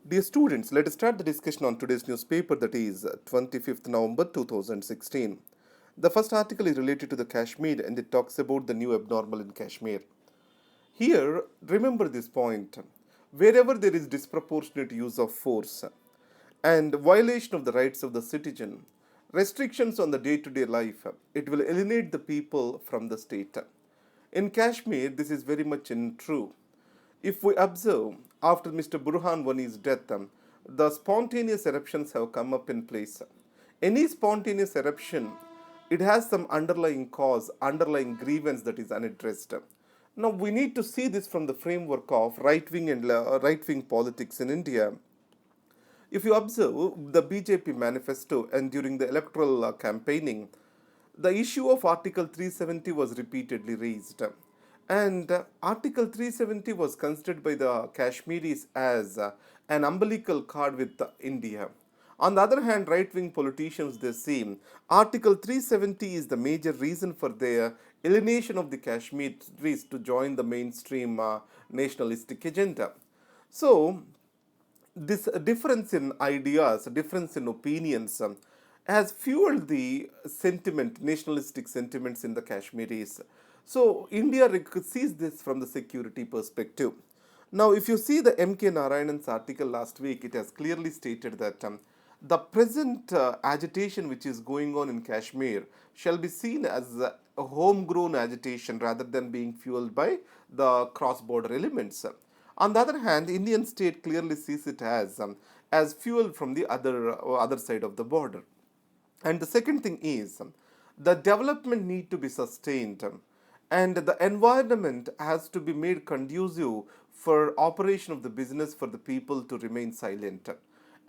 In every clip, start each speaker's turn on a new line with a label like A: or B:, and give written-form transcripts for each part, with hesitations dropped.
A: Dear students, let us start the discussion on today's newspaper, that is 25th November 2016. The first article is related to the Kashmir and it talks about the new abnormal in Kashmir. Here, remember this point. Wherever there is disproportionate use of force and violation of the rights of the citizen, restrictions on the day to day life, it will alienate the people from the state. In Kashmir, this is very much true. If we observe, after Mr. Burhan Wani's death, the spontaneous eruptions have come up in place. Any spontaneous eruption, it has some underlying cause, underlying grievance that is unaddressed. Now we need to see this from the framework of right wing and right wing politics in India. If you observe the BJP manifesto and during the electoral campaigning, the issue of Article 370 was repeatedly raised. And Article 370 was considered by the Kashmiris as an umbilical cord with India. On the other hand, right wing politicians they say Article 370 is the major reason for their alienation of the Kashmiris to join the mainstream nationalistic agenda. So, this difference in ideas, difference in opinions, has fueled the sentiment, nationalistic sentiments in the Kashmiris. So India sees this from the security perspective. Now, if you see the M.K. Narayanan's article last week, it has clearly stated that the present agitation which is going on in Kashmir shall be seen as a homegrown agitation rather than being fueled by the cross-border elements. On the other hand, the Indian state clearly sees it as fuel from the other side of the border. And the second thing is the development need to be sustained and the environment has to be made conducive for operation of the business for the people to remain silent.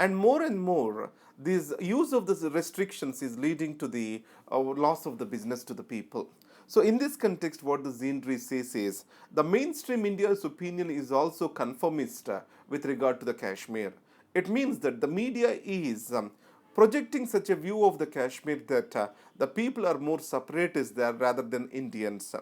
A: And more, this use of these restrictions is leading to the loss of the business to the people. So, in this context, what the Zindri says is the mainstream India's opinion is also conformist with regard to the Kashmir. It means that the media is projecting such a view of the Kashmir that the people are more separatists there rather than Indians.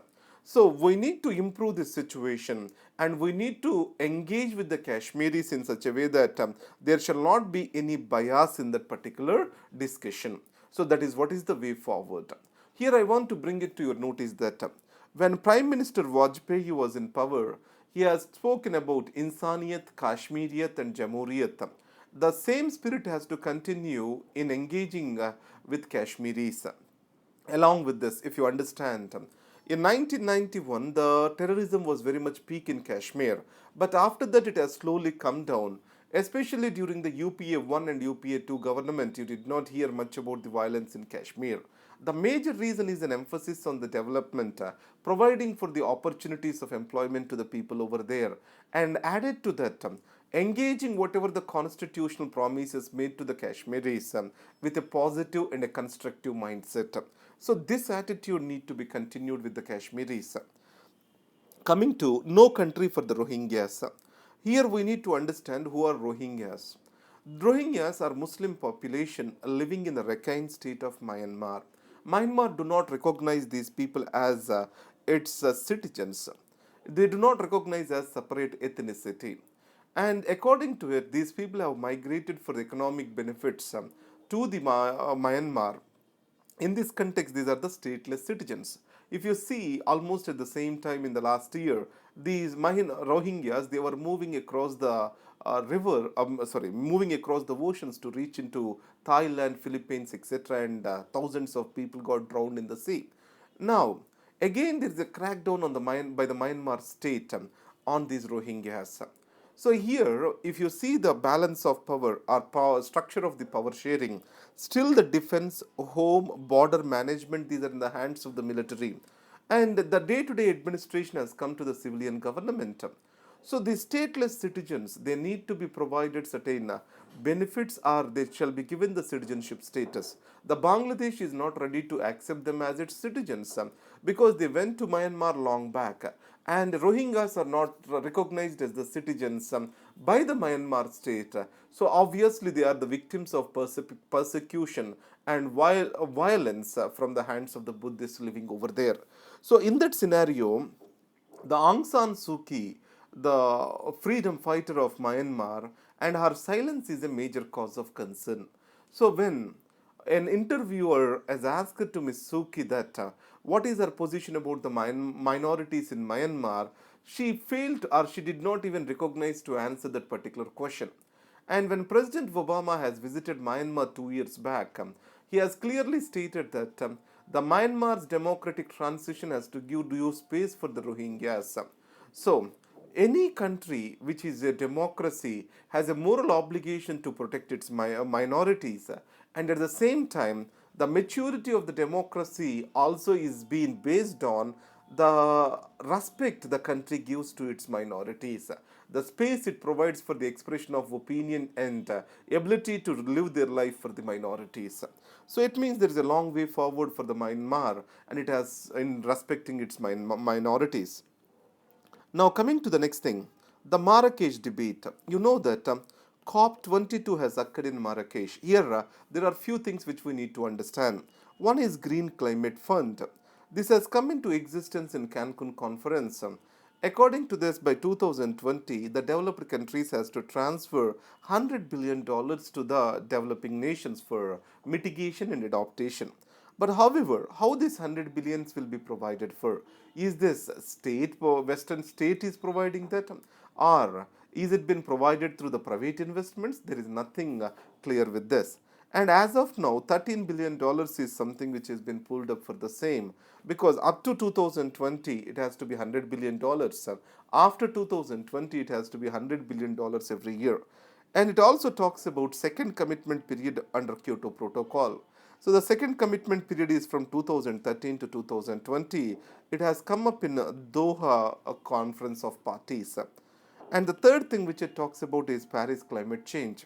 A: So we need to improve this situation and we need to engage with the Kashmiris in such a way that there shall not be any bias in that particular discussion. So that is what is the way forward. Here I want to bring it to your notice that when Prime Minister Vajpayee was in power, he has spoken about Insaniyat, Kashmiriyat and Jamhuriyat. The same spirit has to continue in engaging with Kashmiris. Along with this, if you understand, in 1991, the terrorism was very much peak in Kashmir, but after that, it has slowly come down. Especially during the UPA 1 and UPA 2 government, you did not hear much about the violence in Kashmir. The major reason is an emphasis on the development, providing for the opportunities of employment to the people over there. And added to that, engaging whatever the constitutional promises made to the Kashmiris with a positive and a constructive mindset. So this attitude need to be continued with the Kashmiris. Coming to no country for the Rohingyas. Here we need to understand who are Rohingyas. Rohingyas are Muslim population living in the Rakhine state of Myanmar. Myanmar do not recognize these people as its citizens. They do not recognize as separate ethnicity. And according to it, these people have migrated for economic benefits to the Myanmar. In this context, these are the stateless citizens. If you see, almost at the same time in the last year, these Rohingyas, they were moving across the moving across the oceans to reach into Thailand, Philippines, etc., and thousands of people got drowned in the sea. Now, again, there is a crackdown on by the Myanmar state on these Rohingyas. So here, if you see the balance of power or power structure of the power sharing, still the defense, home, border management, these are in the hands of the military. And the day-to-day administration has come to the civilian government. So the stateless citizens, they need to be provided certain benefits or they shall be given the citizenship status. The Bangladesh is not ready to accept them as its citizens because they went to Myanmar long back and Rohingyas are not recognized as the citizens by the Myanmar state. So obviously they are the victims of persecution and violence from the hands of the Buddhists living over there. So in that scenario, the Aung San Suu Kyi, the freedom fighter of Myanmar, and her silence is a major cause of concern. So when an interviewer has asked to Ms. Suki that what is her position about the minorities in Myanmar, she failed or she did not even recognize to answer that particular question. And when President Obama has visited Myanmar 2 years back, he has clearly stated that the Myanmar's democratic transition has to give due space for the Rohingyas. So, any country which is a democracy has a moral obligation to protect its minorities, and at the same time, the maturity of the democracy also is being based on the respect the country gives to its minorities, the space it provides for the expression of opinion and ability to live their life for the minorities. So it means there is a long way forward for the Myanmar, and it has in respecting its minorities. Now, coming to the next thing, the Marrakesh debate. You know that COP22 has occurred in Marrakesh. Here, there are few things which we need to understand. One is Green Climate Fund. This has come into existence in Cancun conference. According to this, by 2020, the developed countries has to transfer $100 billion to the developing nations for mitigation and adaptation. But however, how this 100 billions will be provided for? Is this state, Western state is providing that, or is it been provided through the private investments? There is nothing clear with this. And as of now, $13 billion is something which has been pulled up for the same, because up to 2020 it has to be $100 billion. After 2020 it has to be $100 billion every year. And it also talks about second commitment period under Kyoto Protocol. So the second commitment period is from 2013 to 2020. It has come up in Doha, a conference of parties. And the third thing which it talks about is Paris climate change.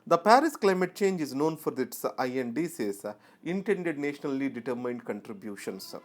A: The Paris climate change is known for its INDCs, intended nationally determined contributions.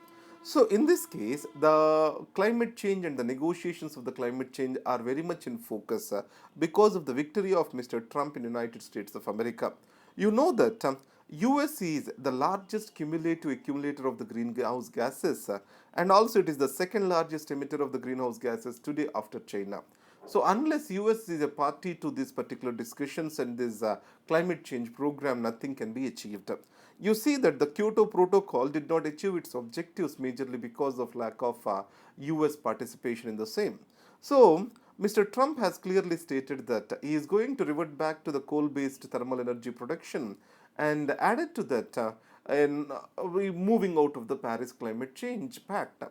A: So, in this case, the climate change and the negotiations of the climate change are very much in focus because of the victory of Mr. Trump in the United States of America. You know that US is the largest cumulative accumulator of the greenhouse gases, and also it is the second largest emitter of the greenhouse gases today after China. So unless US is a party to these particular discussions and this climate change program, nothing can be achieved. You see that the Kyoto Protocol did not achieve its objectives majorly because of lack of US participation in the same. So Mr. Trump has clearly stated that he is going to revert back to the coal-based thermal energy production, and added to that, moving out of the Paris Climate Change Pact.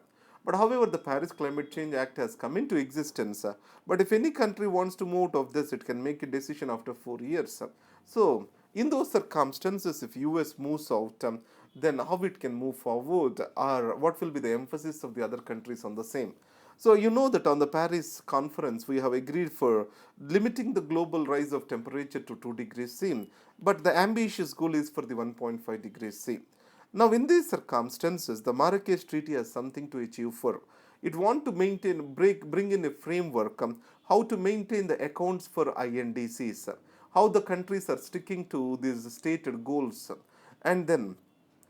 A: But however, the Paris Climate Change Act has come into existence. But if any country wants to move out of this, it can make a decision after 4 years. So, in those circumstances, if US moves out, then how it can move forward, or what will be the emphasis of the other countries on the same. So you know that on the Paris conference we have agreed for limiting the global rise of temperature to 2 degrees C, but the ambitious goal is for the 1.5 degrees C. Now in these circumstances, the Marrakesh Treaty has something to achieve for. It wants to bring in a framework how to maintain the accounts for INDCs, how the countries are sticking to these stated goals, and then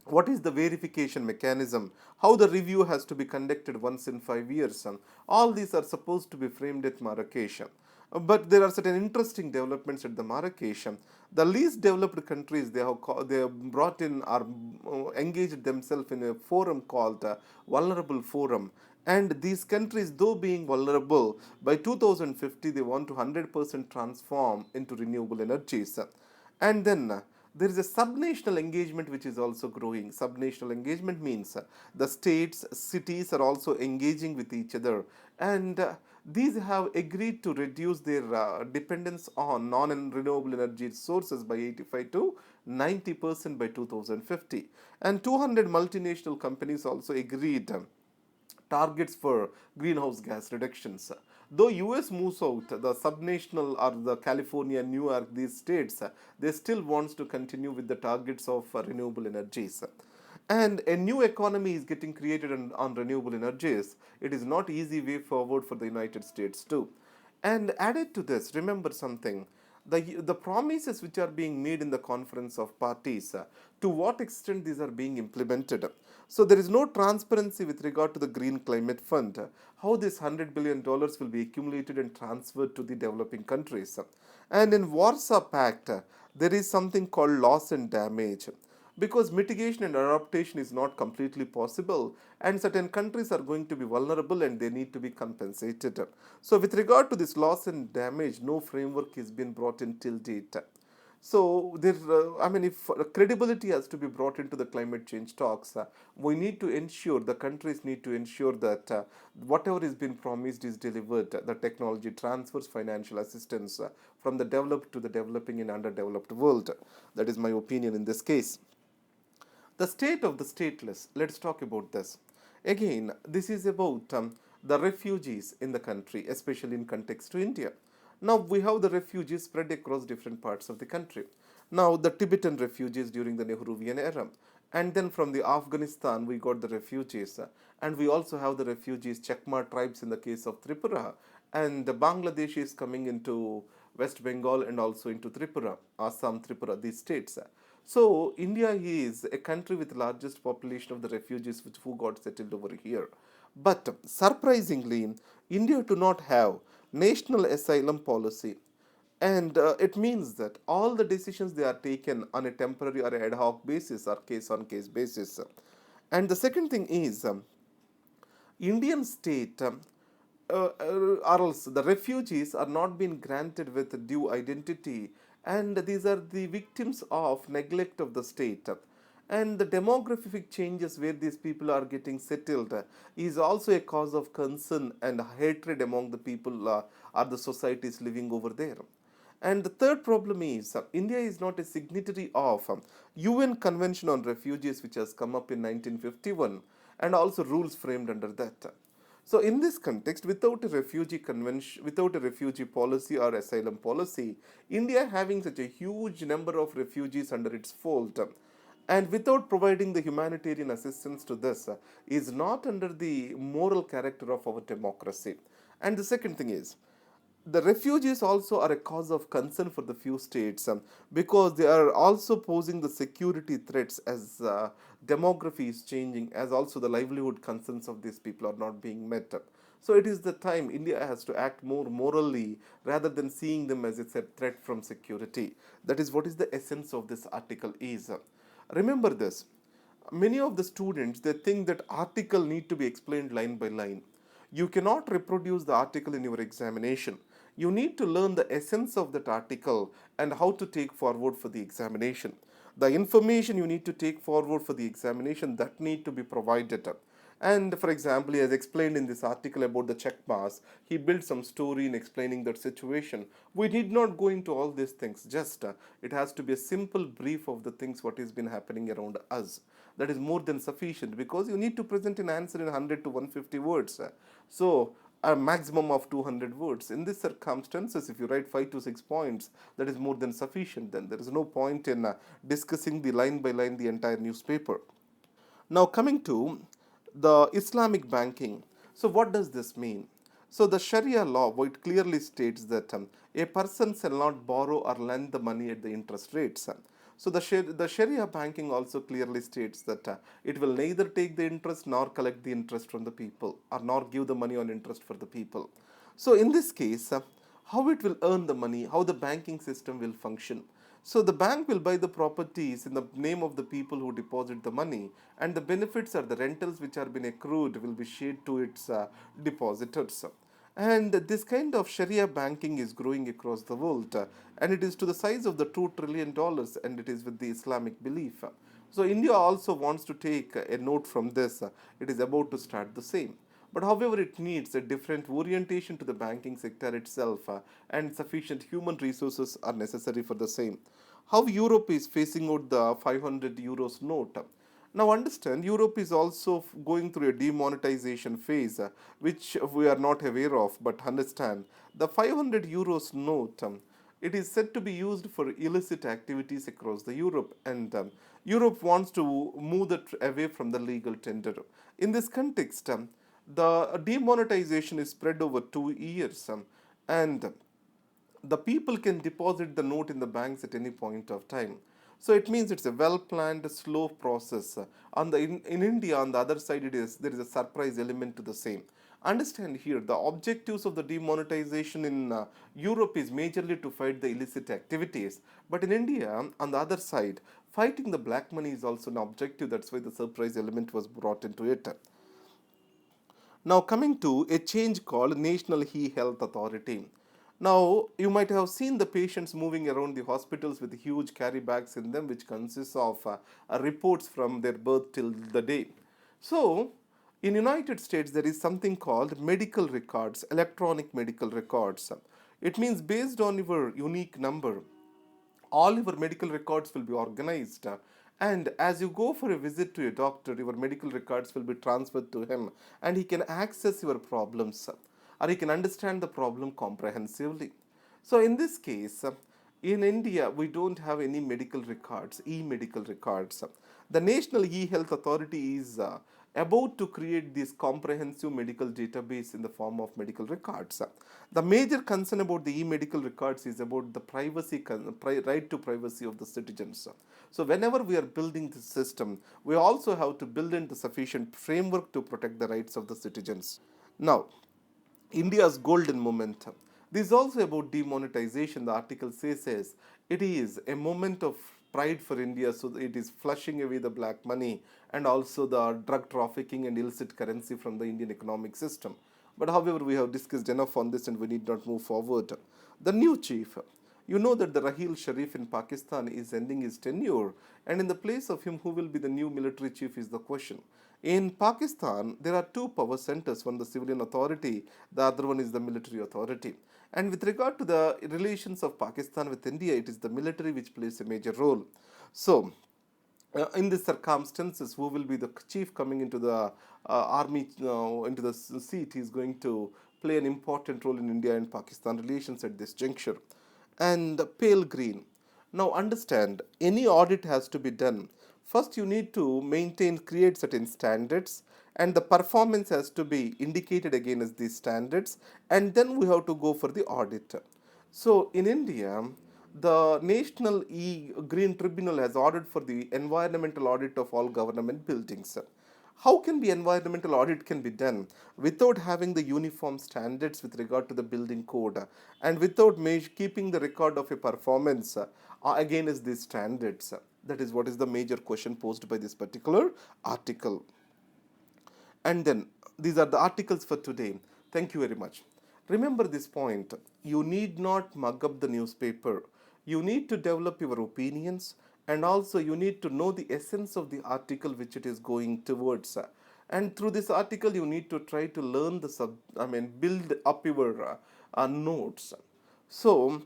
A: what is the verification mechanism, how the review has to be conducted once in 5 years. All these are supposed to be framed at Marrakesh. But there are certain interesting developments at the Marrakesh. The least developed countries they have brought in or engaged themselves in a forum called Vulnerable Forum. And these countries, though being vulnerable, by 2050 they want to 100% transform into renewable energies. And then there is a subnational engagement which is also growing. Subnational engagement means the states, cities are also engaging with each other, and these have agreed to reduce their dependence on non-renewable energy sources by 85 to 90% by 2050. And 200 multinational companies also agreed targets for greenhouse gas reductions. Though US moves out, the subnational or the California, New York, these states, they still wants to continue with the targets of renewable energies. And a new economy is getting created on renewable energies. It is not easy way forward for the United States too. And added to this, remember something. The promises which are being made in the conference of parties, to what extent these are being implemented. So there is no transparency with regard to the Green Climate Fund, how this $100 billion will be accumulated and transferred to the developing countries. And in Warsaw Pact, there is something called loss and damage, because mitigation and adaptation is not completely possible, and certain countries are going to be vulnerable and they need to be compensated. So with regard to this loss and damage, no framework has been brought in till date. So there, I mean, if credibility has to be brought into the climate change talks, we need to ensure, the countries need to ensure that whatever is been promised is delivered. The technology transfers, financial assistance from the developed to the developing and underdeveloped world. That is my opinion in this case. The state of the stateless. Let's talk about this. Again, this is about the refugees in the country, especially in context to India. Now we have the refugees spread across different parts of the country. Now the Tibetan refugees during the Nehruvian era, and then from the Afghanistan we got the refugees, and we also have the refugees Chakma tribes in the case of Tripura, and the Bangladesh is coming into West Bengal and also into Tripura, Assam, Tripura, these states. So India is a country with the largest population of the refugees which who got settled over here. But surprisingly, India do not have national asylum policy. And it means that all the decisions they are taken on a temporary or ad hoc basis or case on case basis. And the second thing is Indian state or else the refugees are not being granted with due identity, and these are the victims of neglect of the state. And the demographic changes where these people are getting settled is also a cause of concern and hatred among the people or the societies living over there. And the third problem is India is not a signatory of UN Convention on Refugees, which has come up in 1951, and also rules framed under that. So, in this context, without a refugee convention, without a refugee policy or asylum policy, India having such a huge number of refugees under its fold, and without providing the humanitarian assistance to this, is not under the moral character of our democracy. And the second thing is, the refugees also are a cause of concern for the few states, because they are also posing the security threats as demography is changing, as also the livelihood concerns of these people are not being met. So it is the time India has to act more morally rather than seeing them as a threat from security. That is what is the essence of this article is. Remember this, many of the students they think that article need to be explained line by line. You cannot reproduce the article in your examination. You need to learn the essence of that article and how to take forward for the examination. The information you need to take forward for the examination that need to be provided. And for example, he has explained in this article about the check pass. He built some story in explaining that situation. We need not go into all these things. Just it has to be a simple brief of the things what has been happening around us. That is more than sufficient, because you need to present an answer in 100 to 150 words. So a maximum of 200 words. In this circumstances, if you write 5 to 6 points, that is more than sufficient. Then there is no point in discussing the line by line the entire newspaper. Now, coming to the Islamic banking. So, what does this mean? So, the Sharia law, it clearly states that a person shall not borrow or lend the money at the interest rates. So, the Sharia banking also clearly states that it will neither take the interest nor collect the interest from the people, or nor give the money on interest for the people. So, in this case, how it will earn the money, how the banking system will function. So the bank will buy the properties in the name of the people who deposit the money, and the benefits or the rentals which are been accrued will be shared to its depositors. And this kind of Sharia banking is growing across the world, and it is to the size of the $2 trillion, and it is with the Islamic belief. So India also wants to take a note from this. It is about to start the same. But however, it needs a different orientation to the banking sector itself, and sufficient human resources are necessary for the same. How Europe is facing out the 500 euros note. Now understand, Europe is also going through a demonetization phase, which we are not aware of, but understand the 500 euros note. It is said to be used for illicit activities across the Europe, and Europe wants to move that away from the legal tender. In this context, the demonetization is spread over 2 years, and the people can deposit the note in the banks at any point of time. So it means it's a well planned, slow process. In India, on the other side, there is a surprise element to the same. Understand here, the objectives of the demonetization in Europe is majorly to fight the illicit activities. But in India, on the other side, fighting the black money is also an objective. That's why the surprise element was brought into it. Now, coming to a change called National E-Health Authority. Now, you might have seen the patients moving around the hospitals with huge carry bags in them, which consists of reports from their birth till the day. So, in United States, there is something called medical records, electronic medical records. It means based on your unique number, all your medical records will be organized, and as you go for a visit to a doctor, your medical records will be transferred to him, and he can access your problems, or he can understand the problem comprehensively. So in this case, in India, we don't have any medical records, e-medical records. The National E-Health Authority is about to create this comprehensive medical database in the form of medical records. The major concern about the e-medical records is about the right to privacy of the citizens. So whenever we are building this system, we also have to build in the sufficient framework to protect the rights of the citizens. Now, India's golden momentum. This is also about demonetization. The article says it is a moment of pride for India, so it is flushing away the black money and also the drug trafficking and illicit currency from the Indian economic system. But however, we have discussed enough on this and we need not move forward. The new chief. You know that the Raheel Sharif in Pakistan is ending his tenure, and in the place of him, who will be the new military chief is the question. In Pakistan, there are two power centers, one the civilian authority, the other one is the military authority. And with regard to the relations of Pakistan with India, it is the military which plays a major role. So, in these circumstances, who will be the chief coming into the army, into the seat? He is going to play an important role in India and Pakistan relations at this juncture. And pale green. Now, understand, any audit has to be done. First, you need to create certain standards, and the performance has to be indicated again as these standards, and then we have to go for the audit. So, in India, the National Green Tribunal has ordered for the environmental audit of all government buildings. How can the environmental audit can be done without having the uniform standards with regard to the building code, and without keeping the record of a performance against these standards? That is what is the major question posed by this particular article. And then these are the articles for today. Thank you very much. Remember this point, you need not mug up the newspaper. You need to develop your opinions, and also you need to know the essence of the article which it is going towards. And through this article, you need to try to learn build up your notes. So,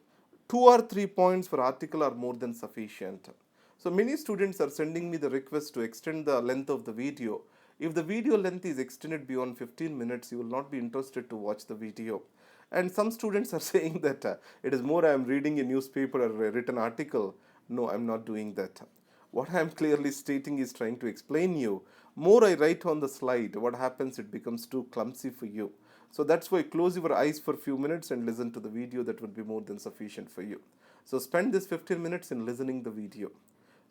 A: 2 or 3 points per article are more than sufficient. So many students are sending me the request to extend the length of the video. If the video length is extended beyond 15 minutes, you will not be interested to watch the video. And some students are saying that it is more I am reading a newspaper or a written article. No, I am not doing that. What I am clearly stating is trying to explain you. More I write on the slide, what happens, it becomes too clumsy for you. So that's why close your eyes for a few minutes and listen to the video. That will be more than sufficient for you. So spend this 15 minutes in listening the video.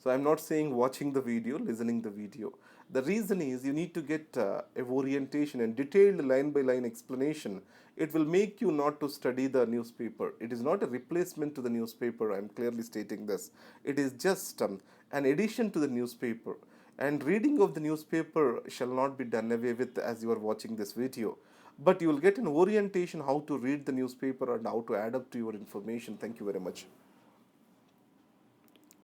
A: So I'm not saying watching the video, listening the video. The reason is you need to get a orientation and detailed line by line explanation. It will make you not to study the newspaper. It is not a replacement to the newspaper. I'm clearly stating this. It is just an addition to the newspaper. And reading of the newspaper shall not be done away with as you are watching this video. But you will get an orientation how to read the newspaper and how to add up to your information. Thank you very much.